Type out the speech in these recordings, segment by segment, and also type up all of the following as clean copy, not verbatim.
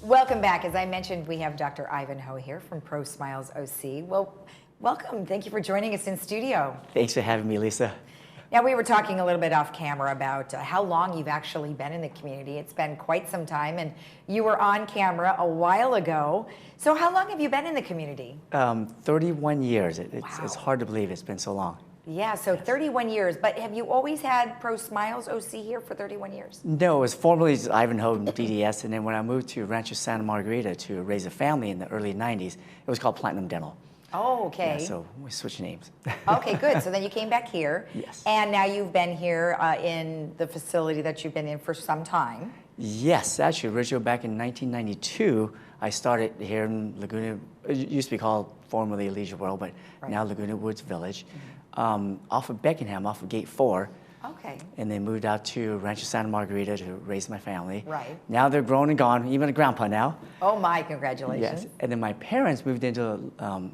Welcome back. As I mentioned, we have Dr. Ivanhoe here from Pro Smiles OC. Well, welcome. Thank you for joining us in studio. Thanks for having me, Lisa. Now, we were talking a little bit off camera about how long you've actually been in the community. It's been quite some time, and you were on camera a while ago. So how long have you been in the community? 31 years. Wow. It's hard to believe it's been so long. Yeah, so 31 years. But have you always had Pro Smiles OC here for 31 years? No, it was formerly just Ivanhoe DDS, and then when I moved to Rancho Santa Margarita to raise a family in the early 90s, it was called Platinum Dental. Oh, okay. Yeah, so we switched names. Okay, good. So then you came back here. Yes. And now you've been here in the facility that you've been in for some time. Yes, actually, originally back in 1992, I started here in Laguna, it used to be called formerly Leisure World, but now Laguna Woods Village, off of Beckenham, off of Gate 4. Okay. And then moved out to Rancho Santa Margarita to raise my family. Right. Now they're grown and gone, even a grandpa now. Oh my, congratulations. Yes, and then my parents moved into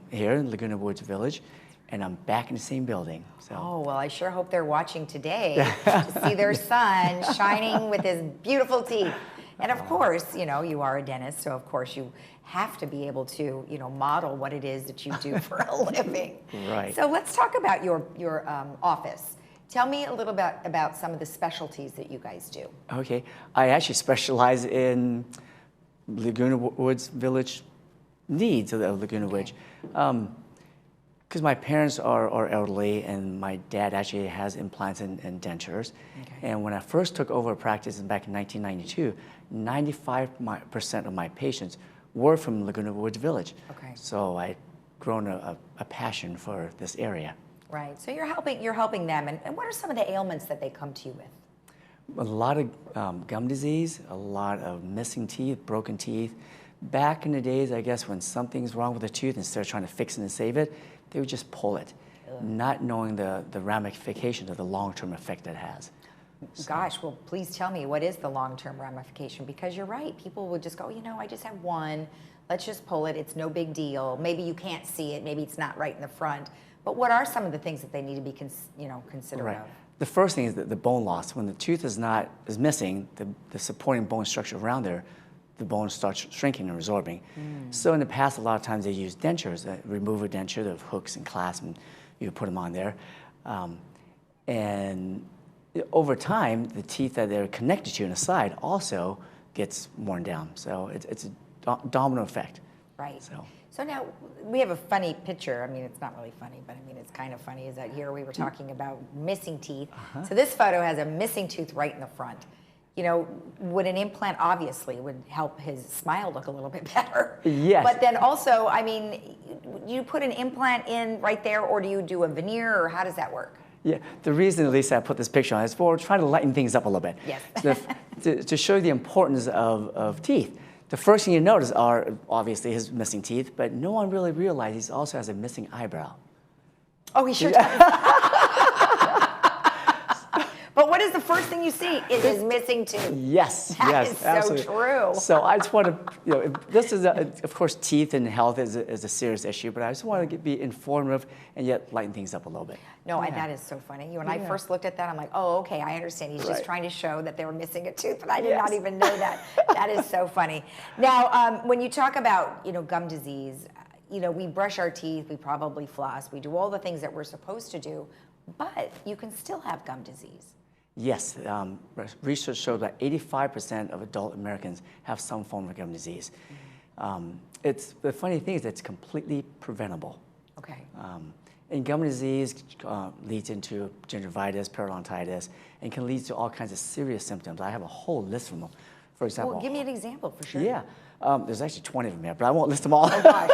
here in Laguna Woods Village, and I'm back in the same building. So. Oh, well, I sure hope they're watching today to see their son shining with his beautiful teeth. And of course, you know, you are a dentist, so of course you have to be able to, you know, model what it is that you do for a living. Right. So let's talk about your office. Tell me a little bit about some of the specialties that you guys do. Okay, I actually specialize in Laguna Woods Village needs of the Laguna Woods. Because my parents are elderly, and my dad actually has implants and dentures. Okay. And when I first took over practice back in 1992, 95% of my patients were from Laguna Woods Village. Okay. So I'd grown a passion for this area. Right. So you're helping them. And what are some of the ailments that they come to you with? A lot of gum disease, a lot of missing teeth, broken teeth. Back in the days, I guess, when something's wrong with a tooth, instead of trying to fix it and save it, they would just pull it, not knowing the ramifications of the long-term effect that has. Gosh, well, please tell me, what is the long-term ramification? Because you're right, people would just go, you know, I just have one, let's just pull it, it's no big deal. Maybe you can't see it, maybe it's not right in the front. But what are some of the things that they need to be considerate of? The first thing is the bone loss. When the tooth is missing, the supporting bone structure around there, the bone starts shrinking and resorbing. So in the past, a lot of times they use dentures, remove a denture, the hooks and clasps, and you put them on there. And over time, the teeth that they're connected to on the side also gets worn down. So it's a domino effect. Right. So now we have a funny picture. I mean, it's not really funny, but I mean, it's kind of funny. Is that here we were talking about missing teeth. So this photo has a missing tooth right in the front. You know, would an implant obviously would help his smile look a little bit better? Yes. But then also, I mean, you put an implant in right there, or do you do a veneer, or how does that work? Yeah, the reason, Lisa, I put this picture on is for trying to lighten things up a little bit. Yes. to show you the importance of teeth. The first thing you notice are obviously his missing teeth, but no one really realizes he also has a missing eyebrow. Oh, he sure does. But what is the first thing you see? It is missing tooth. Yes, that is so absolutely. True. So I just want to, you know, this is, of course, teeth and health is a serious issue, but I just want to be informative and yet lighten things up a little bit. No, that is so funny. When I first looked at that, I'm like, oh, okay, I understand. He's just trying to show that they were missing a tooth, but I did not even know that. That is so funny. Now, when you talk about, you know, gum disease, you know, we brush our teeth, we probably floss, we do all the things that we're supposed to do, but you can still have gum disease. Yes, research shows that 85% of adult Americans have some form of gum disease. It's the funny thing is it's completely preventable. Okay. And gum disease leads into gingivitis, periodontitis, and can lead to all kinds of serious symptoms. I have a whole list of them. For example, well, give me an example for sure. Yeah, there's actually 20 of them here, but I won't list them all. Oh gosh.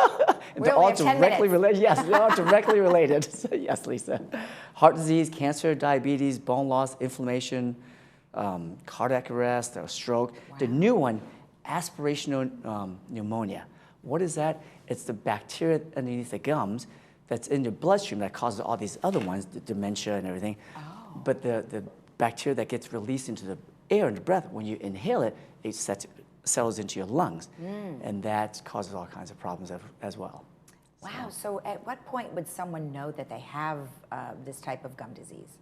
They're all directly related. Yes, they're all directly related. So, yes, Lisa. Heart disease, cancer, diabetes, bone loss, inflammation, cardiac arrest, or stroke. Wow. The new one, aspirational pneumonia. What is that? It's the bacteria underneath the gums that's in your bloodstream that causes all these other ones, the dementia and everything. Oh. But the bacteria that gets released into the air and the breath, when you inhale it, it settles into your lungs, and that causes all kinds of problems as well. Wow, so at what point would someone know that they have this type of gum disease?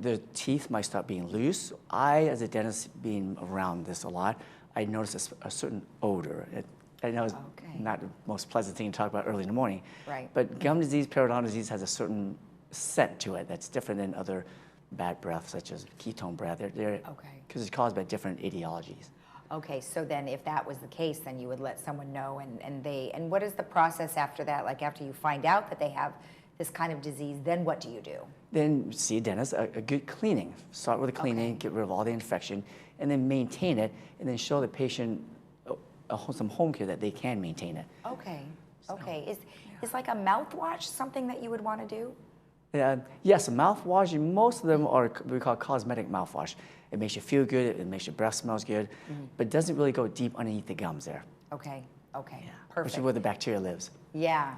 Their teeth might start being loose. I, as a dentist, being around this a lot, I noticed a certain odor. I know it's not the most pleasant thing to talk about early in the morning, right? But gum disease, periodontal disease has a certain scent to it that's different than other bad breath, such as ketone breath. They're because it's caused by different etiologies. Okay, so then if that was the case, then you would let someone know, and what is the process after that? Like after you find out that they have this kind of disease, then what do you do? Then see a dentist, a good cleaning. Start with a cleaning, get rid of all the infection, and then maintain it, and then show the patient some home care that they can maintain it. Okay, okay. Is like a mouthwash something that you would want to do? Yes, mouthwash, most of them are what we call cosmetic mouthwash. It makes you feel good, it makes your breath smells good, but it doesn't really go deep underneath the gums there. Okay, okay, Yeah. perfect. Which is where the bacteria lives. Yeah,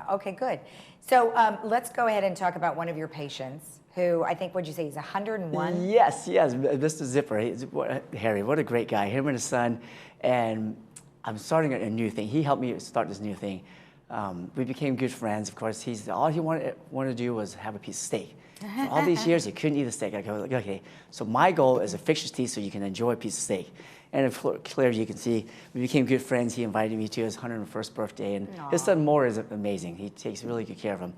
okay, good. So let's go ahead and talk about one of your patients who I think, what'd you say, he's 101? Yes, Mr. Zipper, Harry, what a great guy, him and his son, and I'm starting a new thing. He helped me start this new thing. We became good friends, of course. All he wanted to do was have a piece of steak. For all these years, he couldn't eat a steak. I go, okay, so my goal is to fix your teeth so you can enjoy a piece of steak. And clearly, you can see, we became good friends. He invited me to his 101st birthday, and his son Moore is amazing. He takes really good care of him.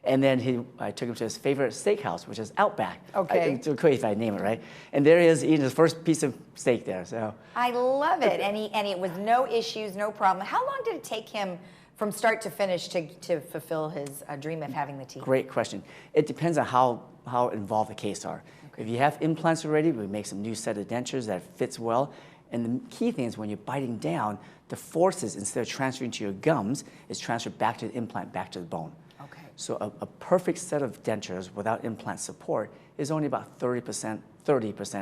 And then I took him to his favorite steakhouse, which is Outback. Okay. It's okay if I name it, right? And there he is eating his first piece of steak there. So I love it, and it was no issues, no problem. How long did it take him from start to finish to fulfill his dream of having the teeth? Great question. It depends on how involved the case are. Okay. If you have implants already, we make some new set of dentures that fits well. And the key thing is when you're biting down, the forces, instead of transferring to your gums, is transferred back to the implant, back to the bone. Okay. So a perfect set of dentures without implant support is only about 30%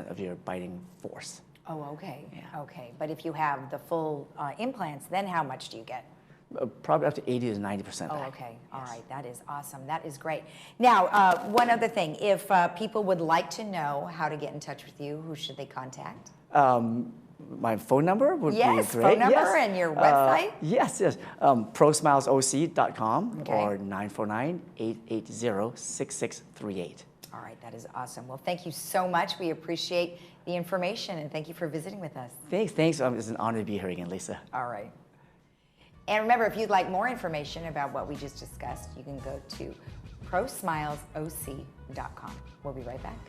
of your biting force. Oh, okay. Yeah. Okay. But if you have the full implants, then how much do you get? Probably up to 80 to 90% back. Oh, okay. All right. That is awesome. That is great. Now, one other thing. If people would like to know how to get in touch with you, who should they contact? My phone number would be great. Phone number and your website? Yes. ProSmilesOC.com Okay. or 949-880-6638. All right. That is awesome. Well, thank you so much. We appreciate the information, and thank you for visiting with us. Thanks. It's an honor to be here again, Lisa. All right. And remember, if you'd like more information about what we just discussed, you can go to ProSmilesOC.com. We'll be right back.